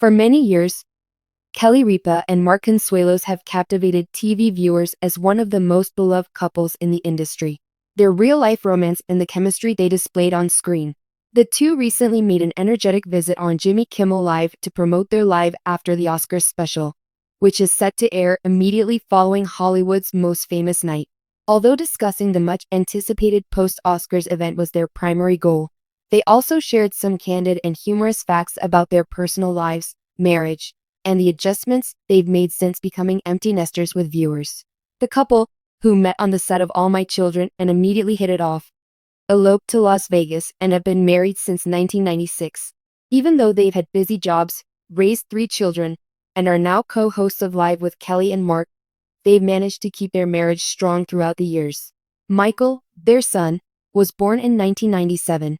For many years, Kelly Ripa and Mark Consuelos have captivated TV viewers as one of the most beloved couples in the industry. Their real-life romance and the chemistry they displayed on screen. The two recently made an energetic visit on Jimmy Kimmel Live to promote their Live After the Oscars special, which is set to air immediately following Hollywood's most famous night. Although discussing the much-anticipated post-Oscars event was their primary goal, they also shared some candid and humorous facts about their personal lives, marriage, and the adjustments they've made since becoming empty nesters with viewers. The couple, who met on the set of All My Children and immediately hit it off, eloped to Las Vegas and have been married since 1996. Even though they've had busy jobs, raised 3 children, and are now co-hosts of Live with Kelly and Mark, they've managed to keep their marriage strong throughout the years. Michael, their son, was born in 1997.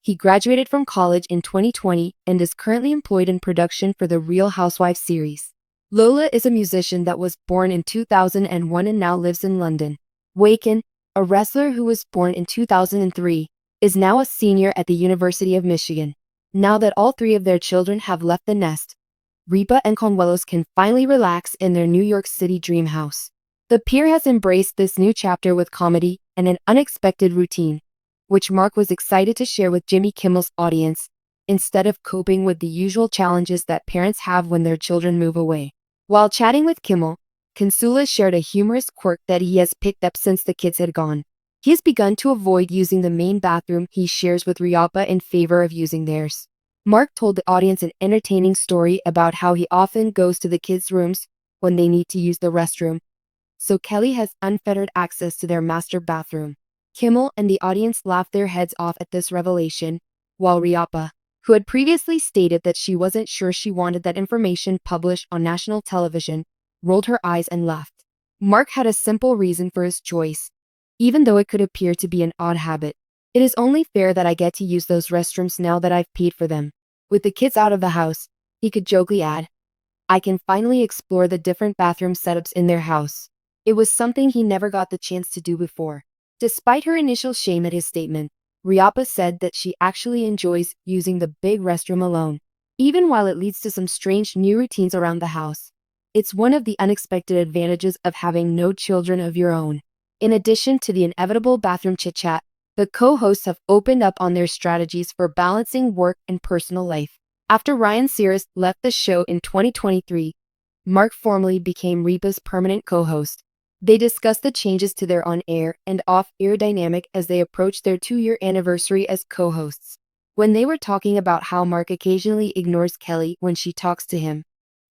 He graduated from college in 2020 and is currently employed in production for the Real Housewives series. Lola is a musician that was born in 2001 and now lives in London. Waken, a wrestler who was born in 2003, is now a senior at the University of Michigan. Now that all 3 of their children have left the nest, Ripa and Consuelos can finally relax in their New York City dream house. The pair has embraced this new chapter with comedy and an unexpected routine, which Mark was excited to share with Jimmy Kimmel's audience, instead of coping with the usual challenges that parents have when their children move away. While chatting with Kimmel, Consuelos shared a humorous quirk that he has picked up since the kids had gone. He has begun to avoid using the main bathroom he shares with Ripa in favor of using theirs. Mark told the audience an entertaining story about how he often goes to the kids' rooms when they need to use the restroom, so Kelly has unfettered access to their master bathroom. Kimmel and the audience laughed their heads off at this revelation, while Ripa, who had previously stated that she wasn't sure she wanted that information published on national television, rolled her eyes and laughed. Mark had a simple reason for his choice. Even though it could appear to be an odd habit, it is only fair that I get to use those restrooms now that I've paid for them. With the kids out of the house, he could jokingly add, I can finally explore the different bathroom setups in their house. It was something he never got the chance to do before. Despite her initial shame at his statement, Ripa said that she actually enjoys using the big restroom alone, even while it leads to some strange new routines around the house. It's one of the unexpected advantages of having no children of your own. In addition to the inevitable bathroom chit-chat, the co-hosts have opened up on their strategies for balancing work and personal life. After Ryan Sears left the show in 2023, Mark formally became Ripa's permanent co-host. They discussed the changes to their on-air and off-air dynamic as they approached their 2-year anniversary as co-hosts. When they were talking about how Mark occasionally ignores Kelly when she talks to him,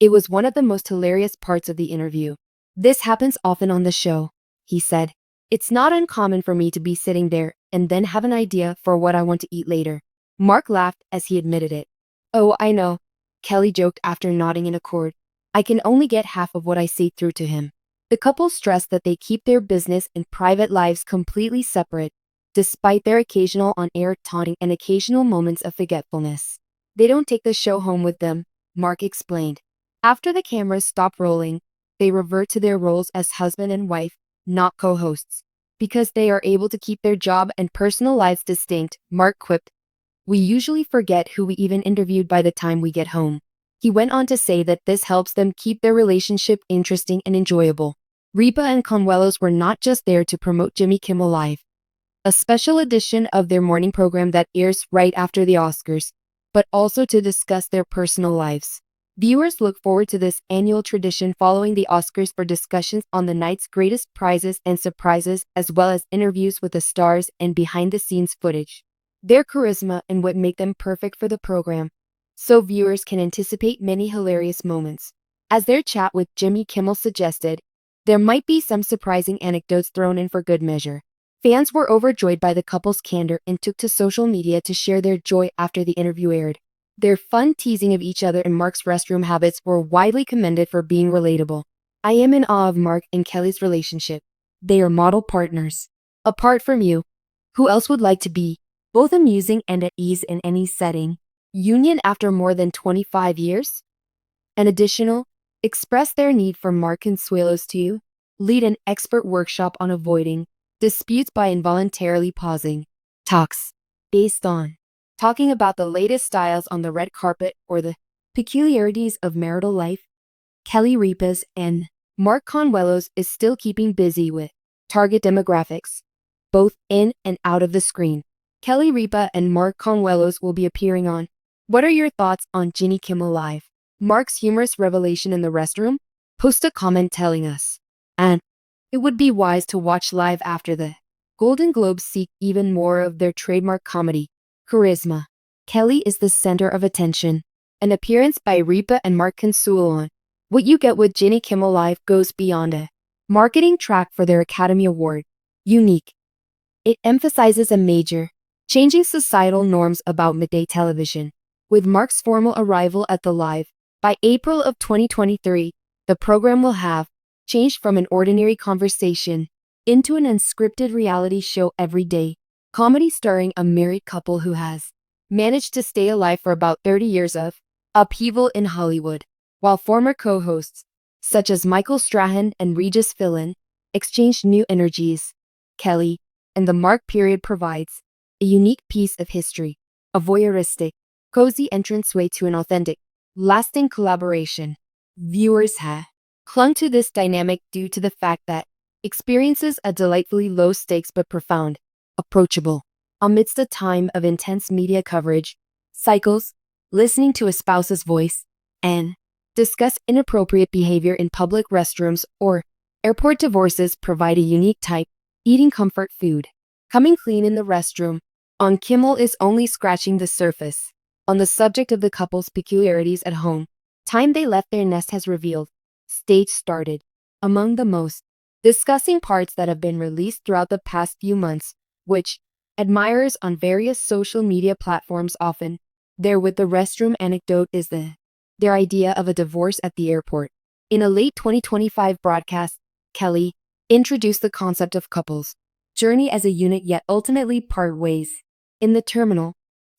it was one of the most hilarious parts of the interview. This happens often on the show, he said. It's not uncommon for me to be sitting there and then have an idea for what I want to eat later. Mark laughed as he admitted it. Oh, I know, Kelly joked after nodding in accord. I can only get half of what I say through to him. The couple stressed that they keep their business and private lives completely separate, despite their occasional on-air taunting and occasional moments of forgetfulness. They don't take the show home with them, Mark explained. After the cameras stop rolling, they revert to their roles as husband and wife, not co-hosts. Because they are able to keep their job and personal lives distinct, Mark quipped, we usually forget who we even interviewed by the time we get home. He went on to say that this helps them keep their relationship interesting and enjoyable. Ripa and Consuelos were not just there to promote Jimmy Kimmel Live, a special edition of their morning program that airs right after the Oscars, but also to discuss their personal lives. Viewers look forward to this annual tradition following the Oscars for discussions on the night's greatest prizes and surprises, as well as interviews with the stars and behind-the-scenes footage. Their charisma and what make them perfect for the program, so viewers can anticipate many hilarious moments. As their chat with Jimmy Kimmel suggested, there might be some surprising anecdotes thrown in for good measure. Fans were overjoyed by the couple's candor and took to social media to share their joy after the interview aired. Their fun teasing of each other and Mark's restroom habits were widely commended for being relatable. I am in awe of Mark and Kelly's relationship. They are model partners. Apart from you, who else would like to be both amusing and at ease in any setting? Union after more than 25 years? An additional, express their need for Mark Consuelos to lead an expert workshop on avoiding disputes by involuntarily pausing talks based on talking about the latest styles on the red carpet or the Peculiarities of marital life. Kelly Ripa's and Mark Consuelos is still keeping busy with target demographics, both in and out of the screen. Kelly Ripa and Mark Consuelos will be appearing on What Are Your Thoughts on Jimmy Kimmel Live? Mark's humorous revelation in the restroom? Post a comment telling us. And it would be wise to watch live after the Golden Globes seek even more of their trademark comedy charisma. Kelly is the center of attention. An appearance by Ripa and Mark Consuelo on What You Get with Jimmy Kimmel Live goes beyond a marketing track for their Academy Award. Unique. It emphasizes a major, changing societal norms about midday television. With Mark's formal arrival at the Live, by April of 2023, the program will have changed from an ordinary conversation into an unscripted reality show every day. Comedy starring a married couple who has managed to stay alive for about 30 years of upheaval in Hollywood, while former co-hosts, such as Michael Strahan and Regis Philbin, exchanged new energies. Kelly and the Mark period provides a unique piece of history, a voyeuristic, cozy entranceway to an authentic, lasting collaboration. Viewers have clung to this dynamic due to the fact that experiences a delightfully low stakes but profound, approachable, amidst a time of intense media coverage, cycles, listening to a spouse's voice, and discuss inappropriate behavior in public restrooms or airport divorces provide a unique type, eating comfort food. Coming clean in the restroom. On Kimmel is only scratching the surface. On the subject of the couple's peculiarities at home, time they left their nest has revealed. Stage started. Among the most disgusting parts that have been released throughout the past few months, which admirers on various social media platforms often there with the restroom anecdote is their idea of a divorce at the airport. In a late 2025 broadcast, Kelly introduced the concept of couples journey as a unit yet ultimately part ways. In the terminal,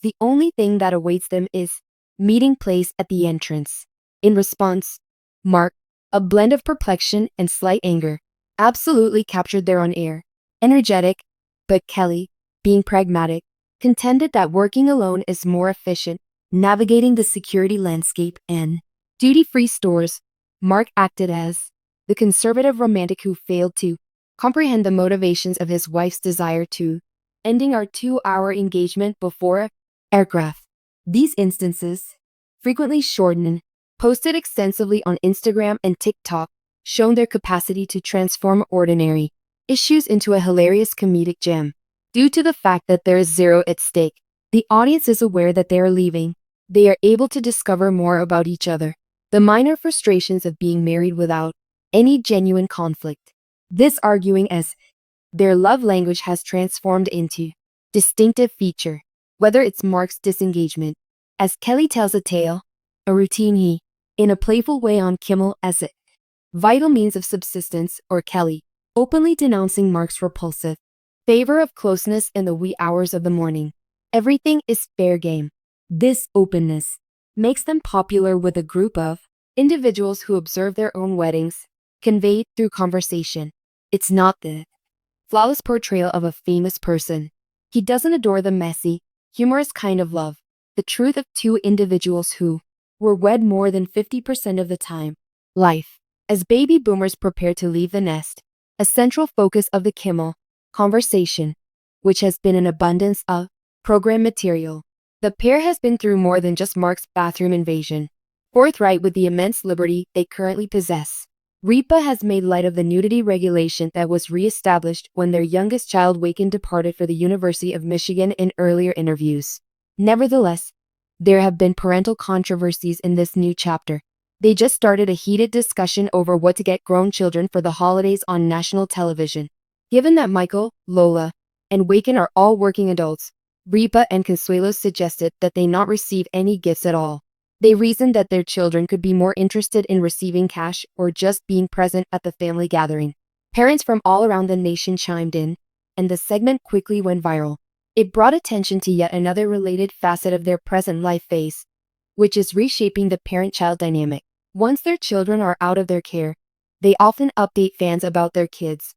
the only thing that awaits them is meeting place at the entrance. In response, Mark, a blend of perplexion and slight anger, absolutely captured their on-air, energetic, but Kelly, being pragmatic, contended that working alone is more efficient, navigating the security landscape and duty-free stores. Mark acted as the conservative romantic who failed to comprehend the motivations of his wife's desire to ending our 2-hour engagement before aircraft. These instances, frequently shortened, posted extensively on Instagram and TikTok, shown their capacity to transform ordinary issues into a hilarious comedic gem. Due to the fact that there is zero at stake, the audience is aware that they are leaving. They are able to discover more about each other, the minor frustrations of being married without any genuine conflict. This arguing as their love language has transformed into distinctive feature, whether it's Mark's disengagement, as Kelly tells a tale, a routine he, in a playful way on Kimmel as a vital means of subsistence, or Kelly openly denouncing Mark's repulsive favor of closeness in the wee hours of the morning. Everything is fair game. This openness makes them popular with a group of individuals who observe their own weddings, conveyed through conversation. It's not the flawless portrayal of a famous person. He doesn't adore the messy, humorous kind of love, the truth of two individuals who were wed more than 50% of the time. Life. As baby boomers prepare to leave the nest, a central focus of the Kimmel conversation, which has been an abundance of program material. The pair has been through more than just Mark's bathroom invasion. Forthright with the immense liberty they currently possess, Ripa has made light of the nudity regulation that was re-established when their youngest child Waken departed for the University of Michigan in earlier interviews. Nevertheless, there have been parental controversies in this new chapter. They just started a heated discussion over what to get grown children for the holidays on national television. Given that Michael, Lola, and Waken are all working adults, Ripa and Consuelo suggested that they not receive any gifts at all. They reasoned that their children could be more interested in receiving cash or just being present at the family gathering. Parents from all around the nation chimed in, and the segment quickly went viral. It brought attention to yet another related facet of their present life phase, which is reshaping the parent-child dynamic. Once their children are out of their care, they often update fans about their kids,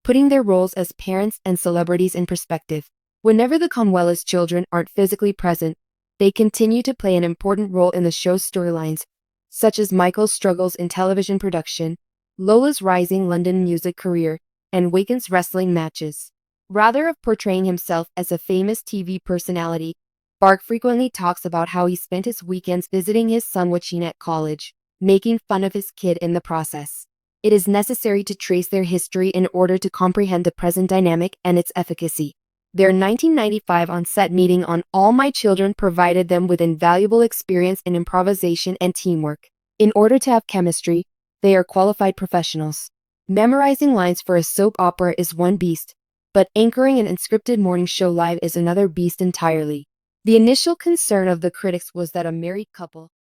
putting their roles as parents and celebrities in perspective. Whenever the Consuelos children aren't physically present, They continue to play an important role in the show's storylines, such as Michael's struggles in television production, Lola's rising London music career, and Waken's wrestling matches. Rather of portraying himself as a famous TV personality, Bark frequently talks about how he spent his weekends visiting his son watching at college, making fun of his kid in the process. It is necessary to trace their history in order to comprehend the present dynamic and its efficacy. Their 1995 on-set meeting on All My Children provided them with invaluable experience in improvisation and teamwork. In order to have chemistry, they are qualified professionals. Memorizing lines for a soap opera is one beast, but anchoring an unscripted morning show live is another beast entirely. The initial concern of the critics was that a married couple